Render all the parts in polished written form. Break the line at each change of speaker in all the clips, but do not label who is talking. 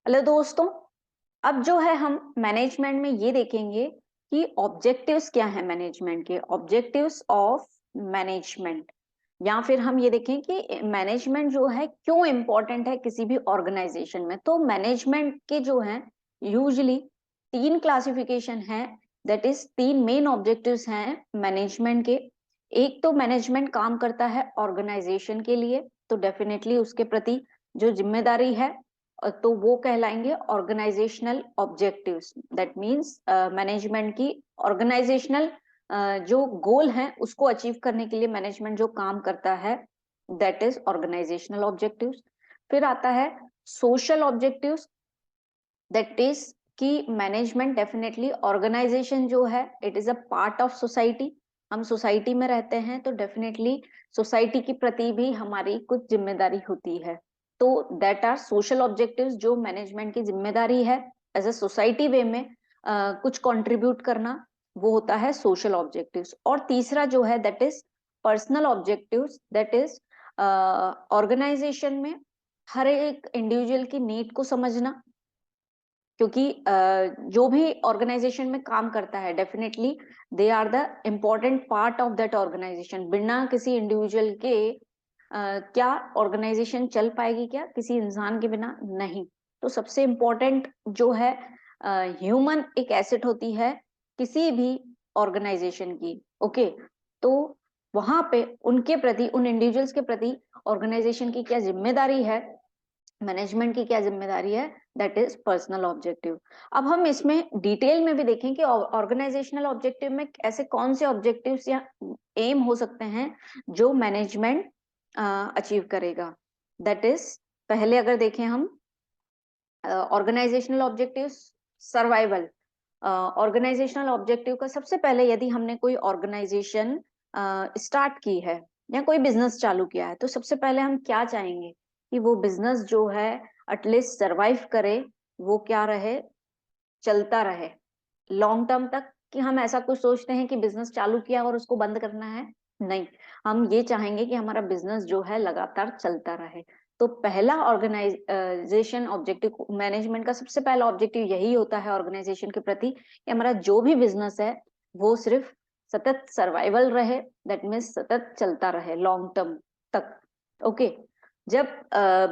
Hello दोस्तों। अब जो है हम मैनेजमेंट में ये देखेंगे कि ऑब्जेक्टिव्स क्या है मैनेजमेंट के, ऑब्जेक्टिव्स ऑफ मैनेजमेंट, या फिर हम ये देखें कि मैनेजमेंट जो है क्यों इम्पोर्टेंट है किसी भी ऑर्गेनाइजेशन में। तो मैनेजमेंट के जो है यूजुअली तीन क्लासिफिकेशन है, दैट इज तीन मेन ऑब्जेक्टिव्स हैं मैनेजमेंट के। एक तो मैनेजमेंट काम करता है ऑर्गेनाइजेशन के लिए, तो डेफिनेटली उसके प्रति जो जिम्मेदारी है तो वो कहलाएंगे organisational objectives. That means management की ऑर्गेनाइजेशनल जो गोल है उसको अचीव करने के लिए मैनेजमेंट जो काम करता है दैट इज ऑर्गेनाइजेशनल ऑब्जेक्टिव्स। फिर आता है सोशल ऑब्जेक्टिव्स, दैट इज कि मैनेजमेंट डेफिनेटली ऑर्गेनाइजेशन जो है it is a part of society. हम सोसाइटी में रहते हैं तो डेफिनेटली सोसाइटी के प्रति भी हमारी कुछ जिम्मेदारी होती है। तो दैट आर सोशल ऑब्जेक्टिव्स, जो मैनेजमेंट की जिम्मेदारी है एज अ सोसाइटी वे में कुछ कंट्रीब्यूट करना, वो होता है सोशल ऑब्जेक्टिव्स। और तीसरा जो है that is personal objectives, that is organization में हर एक इंडिविजुअल की नीड को समझना, क्योंकि जो भी ऑर्गेनाइजेशन में काम करता है definitely they are the important part of that organization. बिना किसी इंडिविजुअल के क्या ऑर्गेनाइजेशन चल पाएगी? क्या किसी इंसान के बिना? नहीं। तो सबसे इम्पोर्टेंट जो है ह्यूमन एक एसेट होती है किसी भी ऑर्गेनाइजेशन की। ओके, तो वहां पे उनके प्रति, उन इंडिविजुअल्स के प्रति ऑर्गेनाइजेशन की क्या जिम्मेदारी है, मैनेजमेंट की क्या जिम्मेदारी है, दैट इज पर्सनल ऑब्जेक्टिव। अब हम इसमें डिटेल में भी देखें कि ऑर्गेनाइजेशनल ऑब्जेक्टिव में ऐसे कौन से ऑब्जेक्टिव्स या एम हो सकते हैं जो मैनेजमेंट अचीव करेगा। दैट इज, पहले अगर देखें हम organizational objective survival. Organizational objective का सबसे पहले यदि हमने कोई ऑर्गेनाइजेशन स्टार्ट की है या कोई बिजनेस चालू किया है तो सबसे पहले हम क्या चाहेंगे कि वो बिजनेस जो है एटलीस्ट सरवाइव करे, वो क्या रहे, चलता रहे लॉन्ग टर्म तक। कि हम ऐसा कुछ सोचते हैं कि बिजनेस चालू किया और उसको बंद करना है? नहीं, हम ये चाहेंगे कि हमारा बिजनेस जो है लगातार चलता रहे। तो पहला ऑर्गेनाइजेशन ऑब्जेक्टिव, मैनेजमेंट का सबसे पहला ऑब्जेक्टिव यही होता है ऑर्गेनाइजेशन के प्रति कि हमारा जो भी बिजनेस है वो सिर्फ सतत सर्वाइवल रहे, दैट मीन्स सतत चलता रहे लॉन्ग टर्म तक। ओके, जब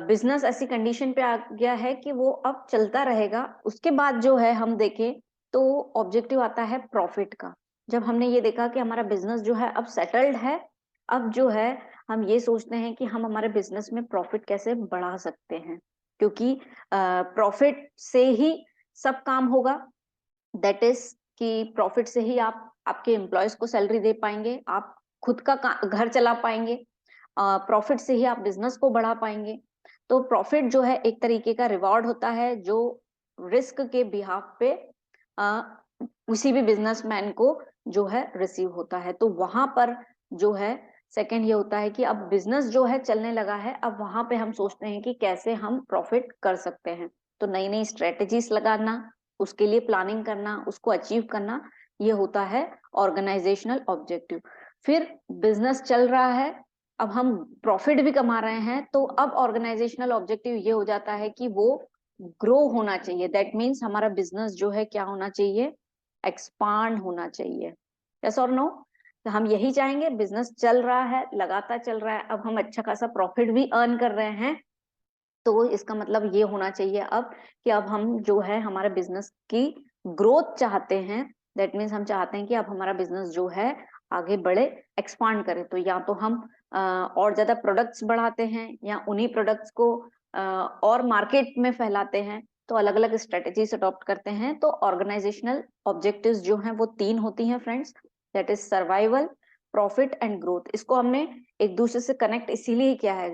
बिजनेस ऐसी कंडीशन पे आ गया है कि वो अब चलता रहेगा, उसके बाद जो है हम देखें तो ऑब्जेक्टिव आता है प्रॉफिट का। जब हमने ये देखा कि हमारा बिजनेस जो है अब सेटल्ड है, अब जो है हम ये सोचते हैं कि हम हमारे बिजनेस में प्रॉफिट कैसे बढ़ा सकते हैं, क्योंकि प्रॉफिट से ही सब काम होगा। दैट इज कि प्रॉफिट से ही आप आपके एम्प्लॉयज को सैलरी दे पाएंगे, आप खुद का घर चला पाएंगे, प्रॉफिट से ही आप बिजनेस को बढ़ा पाएंगे। तो प्रॉफिट जो है एक तरीके का रिवॉर्ड होता है जो रिस्क के बिहाफ पे अ, किसी भी बिजनेसमैन को जो है रिसीव होता है। तो वहां पर जो है सेकंड ये होता है कि अब बिजनेस जो है चलने लगा है, अब वहां पे हम सोचते हैं कि कैसे हम प्रॉफिट कर सकते हैं। तो नई नई स्ट्रेटेजीज लगाना, उसके लिए प्लानिंग करना, उसको अचीव करना, ये होता है ऑर्गेनाइजेशनल ऑब्जेक्टिव। फिर बिजनेस चल रहा है, अब हम प्रॉफिट भी कमा रहे हैं, तो अब ऑर्गेनाइजेशनल ऑब्जेक्टिव ये हो जाता है कि वो ग्रो होना चाहिए। दैट मीन्स हमारा बिजनेस जो है क्या होना चाहिए, एक्सपांड होना चाहिए। यस और नो? तो हम यही चाहेंगे, बिजनेस चल रहा है, लगातार चल रहा है, अब हम अच्छा खासा प्रॉफिट भी अर्न कर रहे हैं, तो इसका मतलब ये होना चाहिए अब कि अब हम जो है हमारे बिजनेस की ग्रोथ चाहते हैं। दैट मीन्स हम चाहते हैं कि अब हमारा बिजनेस जो है आगे बढ़े, एक्सपांड करे। तो या तो हम और ज्यादा प्रोडक्ट्स बढ़ाते हैं या उन्हीं प्रोडक्ट्स को और मार्केट में फैलाते हैं, तो अलग अलग स्ट्रेटेजीज अडॉप्ट करते हैं। तो ऑर्गेनाइजेशनल ऑब्जेक्टिव्स जो हैं वो तीन होती हैं friends, that is survival, profit and growth. इसको हमने एक दूसरे से कनेक्ट इसीलिए किया है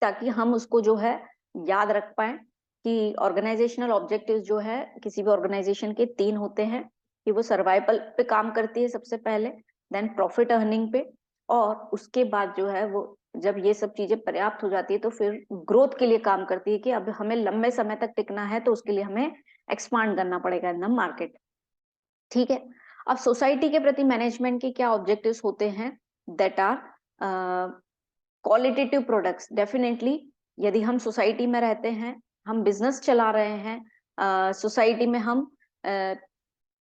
ताकि हम उसको जो है याद रख पाए कि ऑर्गेनाइजेशनल ऑब्जेक्टिव्स जो है किसी भी ऑर्गेनाइजेशन के तीन होते हैं कि वो सर्वाइवल पे काम करती है सबसे पहले, देन प्रॉफिट अर्निंग पे, और उसके बाद जो है वो जब ये सब चीजें पर्याप्त हो जाती है तो फिर ग्रोथ के लिए काम करती है कि अब हमें लंबे समय तक टिकना है तो उसके लिए हमें एक्सपांड करना पड़ेगा इन द मार्केट। ठीक है, अब सोसाइटी के प्रति मैनेजमेंट के क्या ऑब्जेक्टिव्स होते हैं, that are qualitative products. Definitely यदि हम सोसाइटी में रहते हैं हम बिजनेस चला रहे हैं, सोसाइटी में हम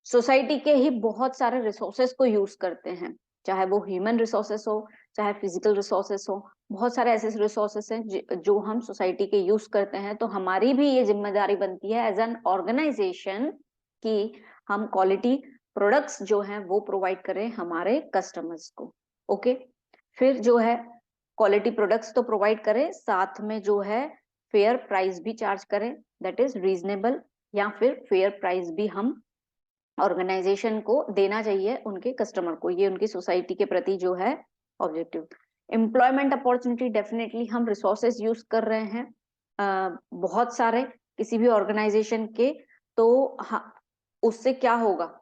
सोसाइटी के ही बहुत सारे रिसोर्सेस को यूज करते हैं, चाहे वो ह्यूमन रिसोर्सेस हो, चाहे फिजिकल रिसोर्सेस हो। बहुत सारे ऐसे रिसोर्सेस हैं जो हम सोसाइटी के यूज करते हैं। तो हमारी भी ये जिम्मेदारी बनती है एज एन ऑर्गेनाइजेशन कि हम क्वालिटी प्रोडक्ट्स जो हैं वो प्रोवाइड करें हमारे कस्टमर्स को। ओके, फिर जो है क्वालिटी प्रोडक्ट्स तो प्रोवाइड करें, साथ में जो है फेयर प्राइस भी चार्ज करें, दैट इज रीजनेबल, या फिर फेयर प्राइस भी हम ऑर्गेनाइजेशन को देना चाहिए उनके कस्टमर को। ये उनकी सोसाइटी के प्रति जो है ऑब्जेक्टिव। एम्प्लॉयमेंट अपॉर्चुनिटी, डेफिनेटली हम रिसोर्सेज यूज कर रहे हैं बहुत सारे किसी भी ऑर्गेनाइजेशन के। तो उससे क्या होगा,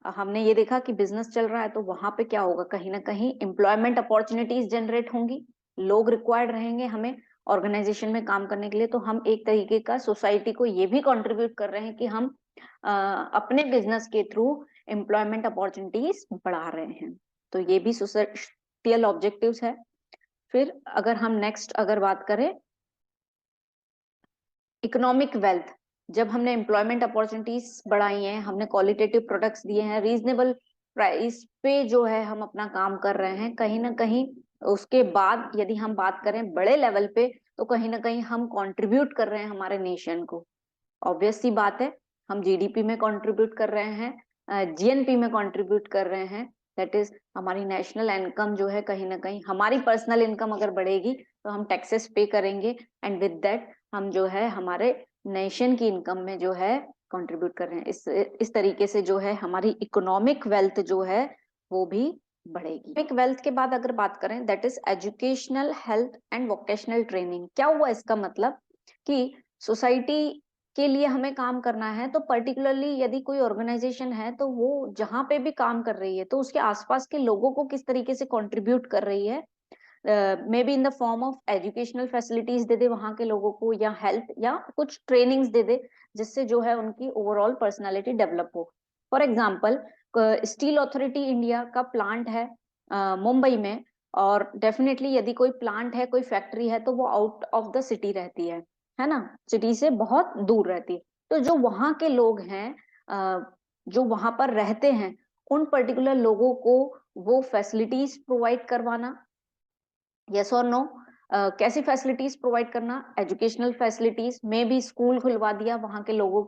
हमने ये देखा कि बिजनेस चल रहा है तो वहां पे क्या होगा, कहीं ना कहीं एम्प्लॉयमेंट अपॉर्चुनिटीज जनरेट होंगी, लोग रिक्वायर्ड रहेंगे हमें ऑर्गेनाइजेशन में काम करने के लिए। तो हम एक तरीके का सोसाइटी को ये भी कंट्रीब्यूट कर रहे हैं कि हम अपने बिजनेस के थ्रू एम्प्लॉयमेंट अपॉर्चुनिटीज बढ़ा रहे हैं। तो ये भी सोसाइटियल ऑब्जेक्टिव्स है। फिर अगर हम नेक्स्ट अगर बात करें इकोनॉमिक वेल्थ, जब हमने एम्प्लॉयमेंट अपॉर्चुनिटीज बढ़ाई हैं, हमने क्वालिटेटिव प्रोडक्ट्स दिए हैं, रीजनेबल प्राइस पे जो है हम अपना काम कर रहे हैं, कहीं ना कहीं उसके बाद यदि हम बात करें बड़े लेवल पे, तो कहीं ना कहीं हम कंट्रीब्यूट कर रहे हैं हमारे नेशन को। ऑब्वियस सी बात है, हम जीडीपी में कंट्रीब्यूट कर रहे हैं, जीएनपी में कंट्रीब्यूट कर रहे हैं, दैट इज हमारी नेशनल इनकम जो है, कहीं ना कहीं हमारी पर्सनल इनकम अगर बढ़ेगी तो हम टैक्सेस पे करेंगे, एंड विद दैट हम जो है हमारे नेशन की इनकम में जो है कंट्रीब्यूट कर रहे हैं। इस तरीके से जो है हमारी इकोनॉमिक वेल्थ जो है वो भी बढ़ेगी। इकोनॉमिक वेल्थ के बाद अगर बात करें, that is educational, health and vocational training. क्या हुआ इसका मतलब कि सोसाइटी के लिए हमें काम करना है, तो पर्टिकुलरली यदि कोई ऑर्गेनाइजेशन है तो वो जहां पे भी काम कर रही है तो उसके आसपास के लोगों को किस तरीके से कंट्रीब्यूट कर रही है, may be in the form of educational facilities दे दे वहां के लोगों को, या हेल्थ, या कुछ ट्रेनिंग्स दे दे, जिससे जो है उनकी ओवरऑल पर्सनालिटी डेवलप हो। For example, steel authority India का प्लांट है मुंबई में, और डेफिनेटली यदि कोई प्लांट है, कोई फैक्ट्री है, तो वो आउट ऑफ द सिटी रहती है ना, सिटी से बहुत दूर रहती है। तो जो वहां के लोग हैं, जो वहां पर रहते हैं, उन पर्टिकुलर लोगों को वो फैसिलिटीज प्रोवाइड करवाना, यस और नो, कैसी फैसिलिटीज प्रोवाइड करना, एजुकेशनल फैसिलिटीज में भी स्कूल खुलवा दिया, वहां के लोगों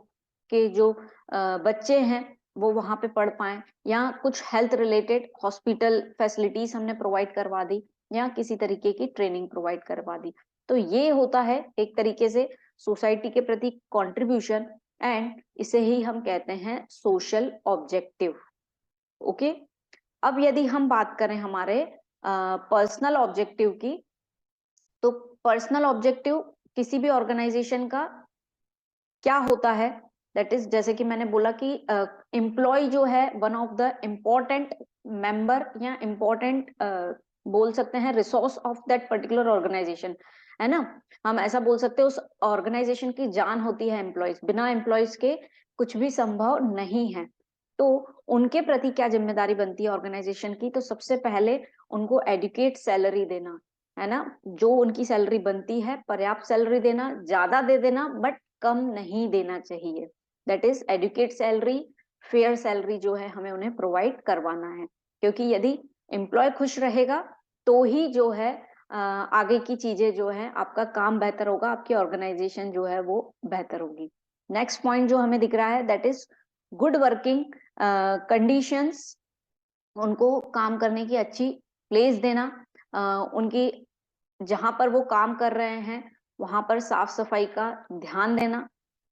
के जो बच्चे हैं वो वहां पे पढ़ पाए, या कुछ हेल्थ रिलेटेड हॉस्पिटल फैसिलिटीज हमने प्रोवाइड करवा दी, या किसी तरीके की ट्रेनिंग प्रोवाइड करवा दी। तो ये होता है एक तरीके से सोसाइटी के प्रति कंट्रीब्यूशन, एंड इसे ही हम कहते हैं सोशल ऑब्जेक्टिव। ओके, अब यदि हम बात करें हमारे पर्सनल ऑब्जेक्टिव की, तो पर्सनल ऑब्जेक्टिव किसी भी ऑर्गेनाइजेशन का क्या होता है, दैट इज जैसे कि मैंने बोला कि एम्प्लॉय जो है one of the important member, या इम्पोर्टेंट बोल सकते हैं resource of that particular organization, है ना। हम ऐसा बोल सकते हैं उस ऑर्गेनाइजेशन की जान होती है एम्प्लॉयज, बिना एम्प्लॉयज के कुछ भी संभव नहीं है। तो उनके प्रति क्या जिम्मेदारी बनती है ऑर्गेनाइजेशन की, तो सबसे पहले उनको एडुकेट सैलरी देना, है ना, जो उनकी सैलरी बनती है पर्याप्त सैलरी देना, ज्यादा दे देना बट कम नहीं देना चाहिए, that is adequate salary, fair salary जो है हमें उन्हें प्रोवाइड करवाना है। क्योंकि यदि एम्प्लॉय खुश रहेगा तो ही जो है आगे की चीजें जो है, आपका काम बेहतर होगा, आपकी ऑर्गेनाइजेशन जो है वो बेहतर होगी। नेक्स्ट पॉइंट जो हमें दिख रहा है, that is good working conditions, उनको काम करने की अच्छी प्लेस देना, उनकी जहां पर वो काम कर रहे हैं वहां पर साफ सफाई का ध्यान देना,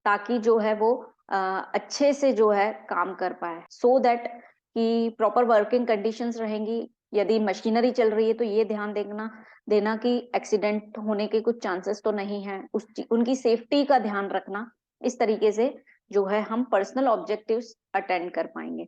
ताकि जो है वो अच्छे से जो है काम कर पाए, सो दैट कि प्रॉपर वर्किंग कंडीशंस रहेंगी। यदि मशीनरी चल रही है तो ये ध्यान देना कि एक्सीडेंट होने के कुछ चांसेस तो नहीं है, उनकी सेफ्टी का ध्यान रखना। इस तरीके से जो है हम पर्सनल ऑब्जेक्टिव्स अटेंड कर पाएंगे।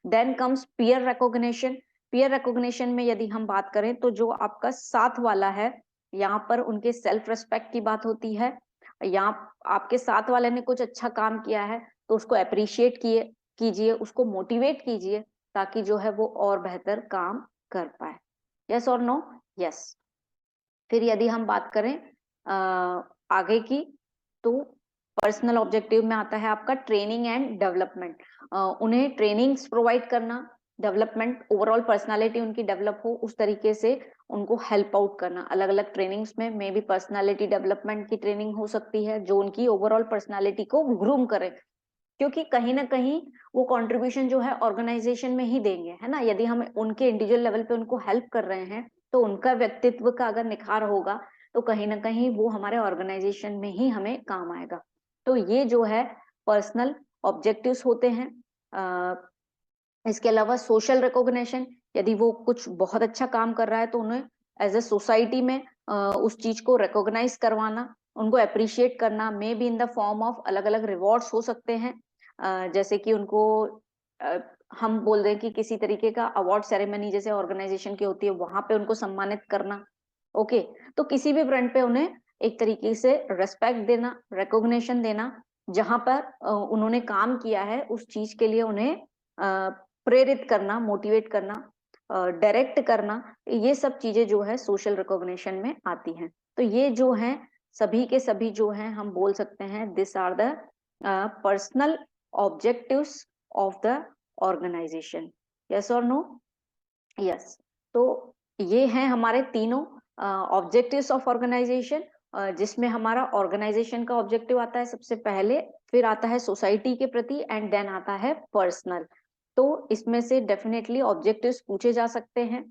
Then comes peer recognition. Peer recognition में यदि हम बात करें तो जो आपका साथ वाला है, यहाँ पर उनके सेल्फ रिस्पेक्ट की बात होती है। यहाँ आपके साथ वाले ने कुछ अच्छा काम किया है तो उसको अप्रिशिएट कीजिए, उसको मोटिवेट कीजिए, ताकि जो है वो और बेहतर काम कर पाए। यस और नो? यस। फिर यदि हम बात करें आगे की, तो पर्सनल ऑब्जेक्टिव में आता है आपका ट्रेनिंग एंड डेवलपमेंट। उन्हें ट्रेनिंग्स प्रोवाइड करना, डेवलपमेंट, ओवरऑल पर्सनालिटी उनकी डेवलप हो उस तरीके से उनको हेल्प आउट करना। अलग अलग ट्रेनिंग्स में मे बी पर्सनालिटी डेवलपमेंट की ट्रेनिंग हो सकती है जो उनकी ओवरऑल पर्सनालिटी को ग्रूम करे, क्योंकि कहीं ना कहीं वो कंट्रीब्यूशन जो है ऑर्गेनाइजेशन में ही देंगे, है ना। यदि हम उनके इंडिविजुअल लेवल पे उनको हेल्प कर रहे हैं तो उनका व्यक्तित्व का अगर निखार होगा तो कहीं ना कहीं वो हमारे ऑर्गेनाइजेशन में ही हमें काम आएगा। तो ये जो है पर्सनल ऑब्जेक्टिव्स होते हैं। इसके अलावा सोशल रिकॉग्निशन, यदि वो कुछ बहुत अच्छा काम कर रहा है तो उन्हें एज ए सोसाइटी में उस चीज को रिकॉग्नाइज करवाना, उनको अप्रिशिएट करना, मे be in the form of अलग अलग रिवॉर्ड्स हो सकते हैं। जैसे कि उनको अ, हम बोल दें कि किसी तरीके का अवार्ड सेरेमनी जैसे ऑर्गेनाइजेशन की होती है वहां पे उनको सम्मानित करना। ओके, तो किसी भी फ्रंट पे उन्हें एक तरीके से रेस्पेक्ट देना, रिकॉग्निशन देना, जहां पर उन्होंने काम किया है उस चीज के लिए उन्हें प्रेरित करना, मोटिवेट करना, डायरेक्ट करना, ये सब चीजें जो है सोशल रिकॉग्निशन में आती हैं। तो ये जो हैं सभी के सभी जो हैं हम बोल सकते हैं this are the personal objectives of the organization. Yes और नो? यस। तो ये हैं हमारे तीनों ऑब्जेक्टिव्स ऑफ ऑर्गेनाइजेशन, जिसमें हमारा ऑर्गेनाइजेशन का ऑब्जेक्टिव आता है सबसे पहले, फिर आता है सोसाइटी के प्रति एंड देन आता है पर्सनल। तो इसमें से डेफिनेटली ऑब्जेक्टिव्स पूछे जा सकते हैं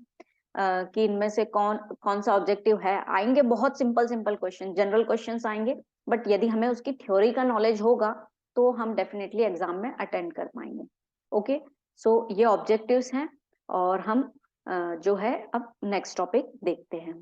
कि इनमें से कौन कौन सा ऑब्जेक्टिव है। आएंगे बहुत simple simple question, general questions आएंगे, बट यदि हमें उसकी थ्योरी का नॉलेज होगा तो हम डेफिनेटली एग्जाम में अटेंड कर पाएंगे। ओके, सो ये ऑब्जेक्टिव्स हैं और हम जो है अब नेक्स्ट टॉपिक देखते हैं।